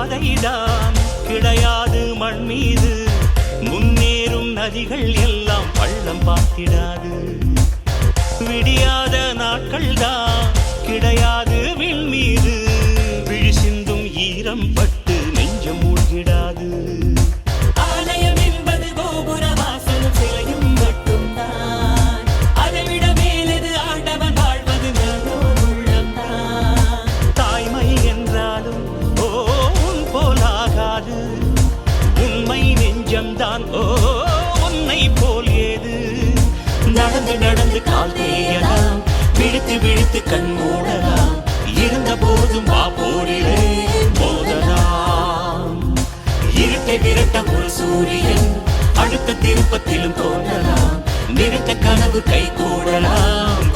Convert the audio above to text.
பாதைதான் கிடையாது மண் மீது முன்னேறும் நதிகள் எல்லாம் பள்ளம் பார்த்திடாது விடியாத நாட்கள் தான் கிடையாது விண் மீது விழி சிந்தும் ஈரம் பட்டு நெஞ்சம் மூழ்கிடாது ஆலயம் என்பது கோபுர வாசலும் சிலையும் மட்டும்தான் அதைவிட மேலது ஆண்டவன் வாழ்வது உள்ளம்தான் தாய்மை என்றாலும் உன் போலாகாது உண்மை நெஞ்சம்தான் உன்னை போல் ஏது நடந்து நடந்து கால் தேயலாம் விழித்து விழித்து கண் மூடலாம் இருந்த போதும் போரிலே போதலாம் இருட்டை விரட்ட ஒரு சூரியன் அடுத்த திருப்பத்திலும் தோன்றலாம் நிறுத்த கனவு கை கூடலாம்